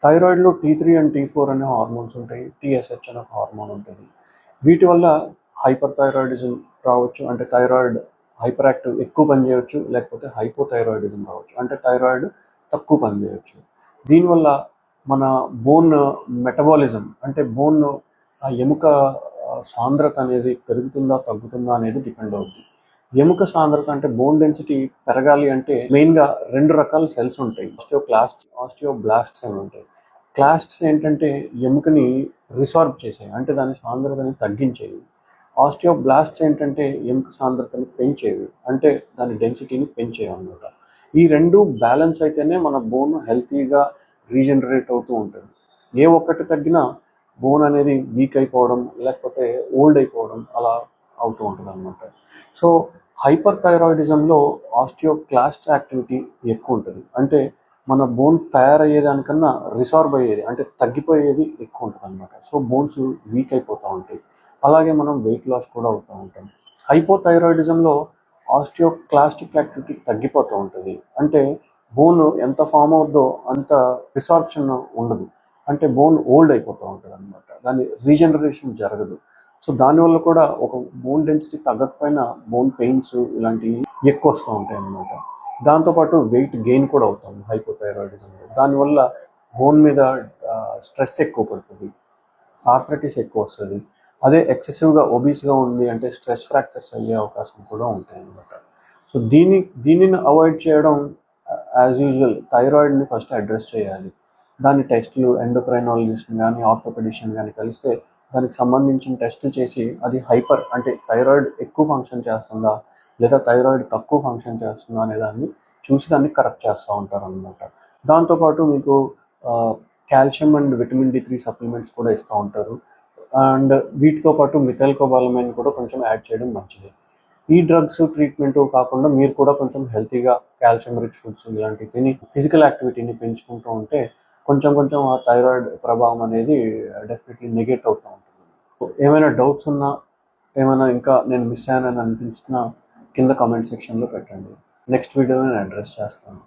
థైరాయిడ్లో T3 and T4 అనే hormones ఉంటాయి. TSH అనే ఒక హార్మోన్ ఉంటుంది. వీటి వల్ల హైపర్ థైరాయిడిజం రావచ్చు, అంటే థైరాయిడ్ హైపర్ యాక్టివ్ ఎక్కువ పనిచేయవచ్చు, లేకపోతే హైపోథైరాయిడిజం రావచ్చు, అంటే థైరాయిడ్ తక్కువ పనిచేయవచ్చు. దీనివల్ల మన బోన్ మెటబాలిజం, అంటే బోన్ ఆ ఎముక సాంద్రత అనేది పెరుగుతుందా తగ్గుతుందా అనేది డిపెండ్ అవుతుంది. ఎముక సాంద్రత అంటే బోన్ డెన్సిటీ పెరగాలి అంటే మెయిన్గా 2 రకాల సెల్స్ ఉంటాయి. ఆస్టియోబ్లాస్ట్స్ అని ఉంటాయి. క్లాస్ట్స్ ఏంటంటే ఎముకని రిసార్బ్ చేసేవి, అంటే దాని సాంద్రతని తగ్గించేవి. ఆస్టియోబ్లాస్ట్స్ ఏంటంటే ఎముక సాంద్రతని పెంచేవి, అంటే దాని డెన్సిటీని పెంచేవి అన్నమాట. ఈ రెండు బ్యాలెన్స్ అయితేనే మన బోన్ హెల్తీగా రీజనరేట్ అవుతూ ఉంటుంది. ఏ ఒక్కటి తగ్గినా బోన్ అనేది వీక్ అయిపోవడం, లేకపోతే ఓల్డ్ అయిపోవడం అలా అవుతూ ఉంటుంది అన్నమాట. సో హైపర్ థైరాయిడిజంలో ఆస్టియోక్లాస్ట్ యాక్టివిటీ ఎక్కువ ఉంటుంది. అంటే మన బోన్ తయారయ్యేదానికన్నా రిసార్బ్ అయ్యేది, అంటే తగ్గిపోయేది ఎక్కువ ఉంటుంది అన్నమాట. సో బోన్స్ వీక్ అయిపోతూ ఉంటాయి. అలాగే మనం వెయిట్ లాస్ కూడా అవుతూ ఉంటాం. హైపోథైరాయిడిజంలో ఆస్టియోక్లాస్టిక్ యాక్టివిటీ తగ్గిపోతూ ఉంటుంది. అంటే బోన్ ఎంత ఫామ్ అవుద్దో అంత రిసార్ప్షన్ ఉండదు, అంటే బోన్ ఓల్డ్ అయిపోతూ ఉంటుంది అనమాట. దాని రీజనరేషన్ జరగదు. సో దానివల్ల కూడా ఒక బోన్ డెన్సిటీ తగ్గకపోయినా బోన్ పెయిన్స్ ఇలాంటివి ఎక్కువ వస్తూ ఉంటాయి అన్నమాట. దాంతోపాటు వెయిట్ గెయిన్ కూడా అవుతాం హైపోథైరాయిడిజంలో. దానివల్ల బోన్ మీద స్ట్రెస్ ఎక్కువ పడుతుంది, ఆర్థరైటిస్ ఎక్కువ వస్తుంది. అదే ఎక్సెసివ్గా ఒబీస్గా ఉంది అంటే స్ట్రెస్ ఫ్రాక్చర్స్ అయ్యే అవకాశం కూడా ఉంటాయి అన్నమాట. సో దీనిని అవాయిడ్ చేయడం, యాజ్ యూజువల్ థైరాయిడ్ని ఫస్ట్ అడ్రస్ చేయాలి. దాని టెస్టులు ఎండోక్రైనాలజిస్ట్ని కానీ ఆర్థోపెడిషియన్ కానీ కలిస్తే దానికి సంబంధించిన టెస్టులు చేసి అది హైపర్ అంటే థైరాయిడ్ ఎక్కువ ఫంక్షన్ చేస్తుందా లేదా థైరాయిడ్ తక్కువ ఫంక్షన్ చేస్తుందా అనే దాన్ని చూసి దాన్ని కరెక్ట్ చేస్తూ ఉంటారు అన్నమాట. దాంతోపాటు మీకు calcium and vitamin D3 supplements కూడా ఇస్తూ ఉంటారు. అండ్ వీటితో పాటు మిథైల్కోబాలమైన్ కూడా కొంచెం యాడ్ చేయడం మంచిది. ఈ డ్రగ్స్ ట్రీట్మెంట్ కాకుండా మీరు కూడా కొంచెం హెల్తీగా కాల్షియం రిచ్ ఫుడ్స్ ఇలాంటివి తిని ఫిజికల్ యాక్టివిటీని పెంచుకుంటూ ఉంటే కొంచెం కొంచెం ఆ థైరాయిడ్ ప్రభావం అనేది డెఫినెట్లీ నెగెట్ అవుతూ ఉంటుంది. ఏమైనా డౌట్స్ ఉన్నా, ఏమైనా ఇంకా నేను మిస్ అయ్యానని అనిపించినా కింద కామెంట్ సెక్షన్లో పెట్టండి. నెక్స్ట్ వీడియోలో నేను అడ్రస్ చేస్తాను.